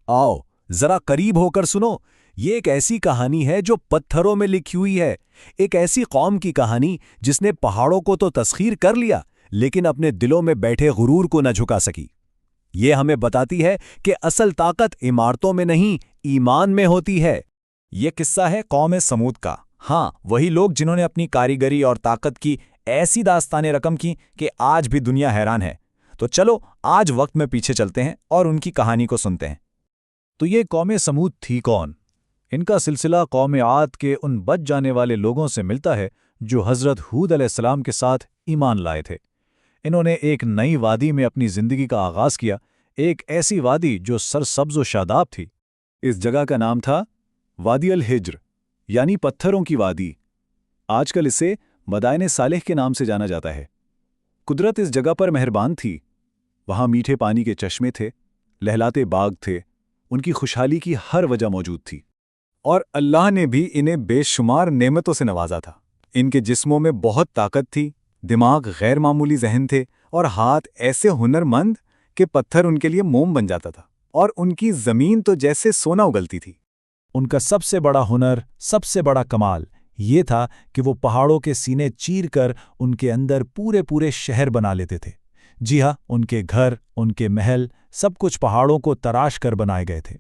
आओ जरा करीब होकर सुनो। ये एक ऐसी कहानी है जो पत्थरों में लिखी हुई है। एक ऐसी कौम की कहानी जिसने पहाड़ों को तो तस्खीर कर लिया, लेकिन अपने दिलों में बैठे गुरूर को न झुका सकी। ये हमें बताती है कि असल ताकत इमारतों में नहीं, ईमान में होती है। ये किस्सा है कौम समूद का। हाँ, वही लोग जिन्होंने अपनी कारीगरी और ताकत की ऐसी दास्तानें रकम की कि आज भी दुनिया हैरान है। तो चलो आज वक्त में पीछे चलते हैं और उनकी कहानी को सुनते हैं। तो ये कौम समूद थी कौन? इनका सिलसिला कौम आद के उन बच जाने वाले लोगों से मिलता है जो हज़रत हूद अलैहिस्सलाम के साथ ईमान लाए थे। इन्होंने एक नई वादी में अपनी ज़िंदगी का आगाज़ किया, एक ऐसी वादी जो सरसब्ज़ व शादाब थी। इस जगह का नाम था वादी अल हिज्र, यानी पत्थरों की वादी। आजकल इसे मदाइन सालेह के नाम से जाना जाता है। कुदरत इस जगह पर मेहरबान थी। वहाँ मीठे पानी के चश्मे थे, लहलाते बाग थे, उनकी खुशहाली की हर वजह मौजूद थी। और अल्लाह ने भी इन्हें बेशुमार नेमतों से नवाजा था। इनके जिस्मों में बहुत ताकत थी, दिमाग गैर मामूली जहन थे और हाथ ऐसे हुनरमंद कि पत्थर उनके लिए मोम बन जाता था और उनकी ज़मीन तो जैसे सोना उगलती थी। उनका सबसे बड़ा हुनर, सबसे बड़ा कमाल ये था कि वो पहाड़ों के सीने चीर कर उनके अंदर पूरे पूरे शहर बना लेते थे। जी हाँ, उनके घर, उनके महल, सब कुछ पहाड़ों को तराश कर बनाए गए थे।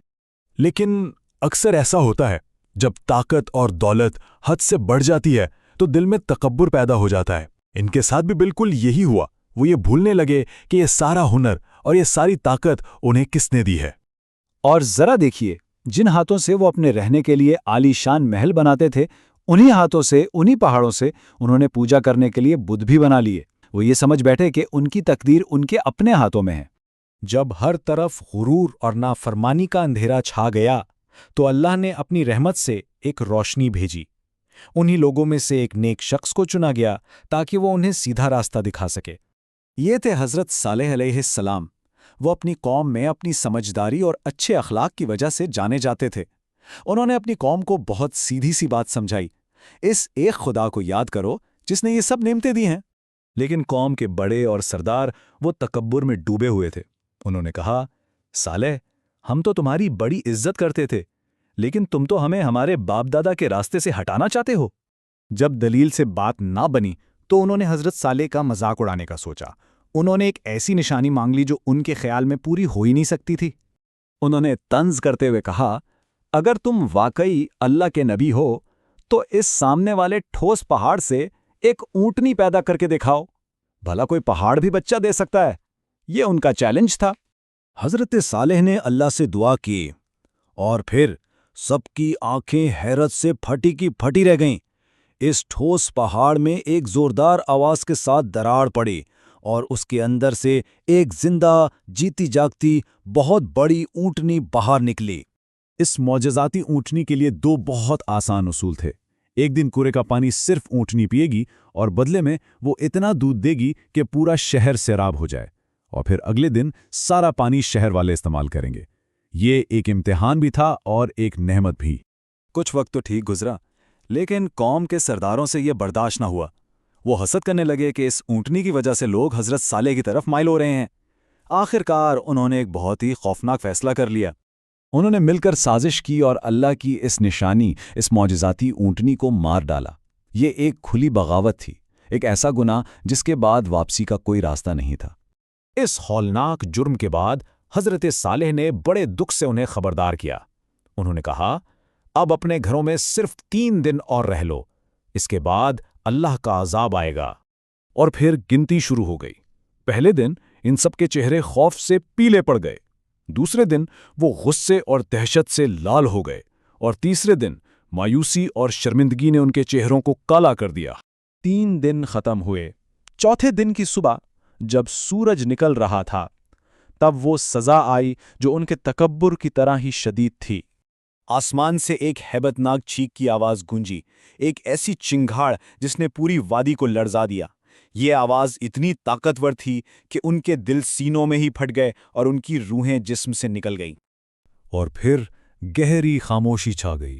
लेकिन अक्सर ऐसा होता है, जब ताकत और दौलत हद से बढ़ जाती है तो दिल में तकब्बुर पैदा हो जाता है। इनके साथ भी बिल्कुल यही हुआ। वो ये भूलने लगे कि ये सारा हुनर और ये सारी ताकत उन्हें किसने दी है। और जरा देखिए, जिन हाथों से वो अपने रहने के लिए आलीशान महल बनाते थे, उन्हीं हाथों से, उन्हीं पहाड़ों से उन्होंने पूजा करने के लिए बुत भी बना लिए। वो ये समझ बैठे कि उनकी तकदीर उनके अपने हाथों में है। जब हर तरफ गुरूर और नाफरमानी का अंधेरा छा गया तो अल्लाह ने अपनी रहमत से एक रोशनी भेजी। उन्हीं लोगों में से एक नेक शख्स को चुना गया ताकि वो उन्हें सीधा रास्ता दिखा सके। ये थे हज़रत सालेह अलैहिस्सलाम। वो अपनी कौम में अपनी समझदारी और अच्छे अखलाक की वजह से जाने जाते थे। उन्होंने अपनी कौम को बहुत सीधी सी बात समझाई, इस एक खुदा को याद करो जिसने ये सब नेमतें दी हैं। लेकिन कौम के बड़े और सरदार वो तकब्बुर में डूबे हुए थे। उन्होंने कहा, सालेह, हम तो तुम्हारी बड़ी इज्जत करते थे, लेकिन तुम तो हमें हमारे बाप दादा के रास्ते से हटाना चाहते हो। जब दलील से बात ना बनी तो उन्होंने हज़रत सालेह का मजाक उड़ाने का सोचा। उन्होंने एक ऐसी निशानी मांग ली जो उनके ख्याल में पूरी हो ही नहीं सकती थी। उन्होंने तंज करते हुए कहा, अगर तुम वाकई अल्लाह के नबी हो तो इस सामने वाले ठोस पहाड़ से एक ऊंटनी पैदा करके दिखाओ। भला कोई पहाड़ भी बच्चा दे सकता है। ये उनका चैलेंज था। हज़रत सालेह ने अल्लाह से दुआ की और फिर सबकी आंखें हैरत से फटी की फटी रह गईं। इस ठोस पहाड़ में एक जोरदार आवाज के साथ दरार पड़ी और उसके अंदर से एक जिंदा जीती जागती बहुत बड़ी ऊंटनी बाहर निकली। इस मौजज़ाती ऊंटनी के लिए दो बहुत आसान उसूल थे। एक दिन कुएं का पानी सिर्फ ऊंटनी पिएगी और बदले में वो इतना दूध देगी कि पूरा शहर सैराब हो जाए, और फिर अगले दिन सारा पानी शहर वाले इस्तेमाल करेंगे। ये एक इम्तिहान भी था और एक नेमत भी। कुछ वक्त तो ठीक गुजरा, लेकिन कौम के सरदारों से यह बर्दाश्त न हुआ। वो हसद करने लगे कि इस ऊंटनी की वजह से लोग हज़रत सालेह की तरफ माइल हो रहे हैं। आखिरकार उन्होंने एक बहुत ही खौफनाक फैसला कर लिया। उन्होंने मिलकर साजिश की और अल्लाह की इस निशानी, इस मौजज़ाती ऊंटनी को मार डाला। ये एक खुली बगावत थी, एक ऐसा गुनाह जिसके बाद वापसी का कोई रास्ता नहीं था। इस हौलनाक जुर्म के बाद हज़रत सालेह ने बड़े दुख से उन्हें खबरदार किया। उन्होंने कहा, अब अपने घरों में सिर्फ 3 दिन और रह लो, इसके बाद अल्लाह का अजाब आएगा। और फिर गिनती शुरू हो गई। पहले दिन इन सब के चेहरे खौफ से पीले पड़ गए, दूसरे दिन वो गुस्से और दहशत से लाल हो गए, और तीसरे दिन मायूसी और शर्मिंदगी ने उनके चेहरों को काला कर दिया। 3 दिन खत्म हुए। चौथे दिन की सुबह जब सूरज निकल रहा था, तब वो सजा आई जो उनके तकब्बुर की तरह ही शदीद थी। आसमान से एक हैबतनाक चीख की आवाज गूंजी, एक ऐसी चिंगाड़ जिसने पूरी वादी को लर्जा दिया। ये आवाज इतनी ताकतवर थी कि उनके दिल सीनों में ही फट गए और उनकी रूहें जिस्म से निकल गईं। और फिर गहरी खामोशी छा गई।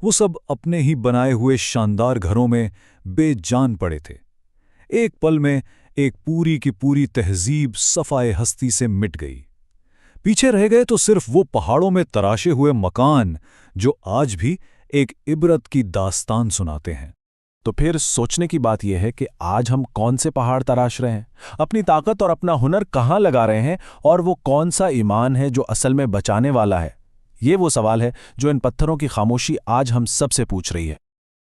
वो सब अपने ही बनाए हुए शानदार घरों में बेजान पड़े थे। एक पल में एक पूरी की पूरी तहजीब सफाए हस्ती से मिट गई। पीछे रह गए तो सिर्फ वो पहाड़ों में तराशे हुए मकान जो आज भी एक इबरत की दास्तान सुनाते हैं। तो फिर सोचने की बात यह है कि आज हम कौन से पहाड़ तराश रहे हैं, अपनी ताकत और अपना हुनर कहाँ लगा रहे हैं, और वो कौन सा ईमान है जो असल में बचाने वाला है। ये वो सवाल है जो इन पत्थरों की खामोशी आज हम सबसे पूछ रही है।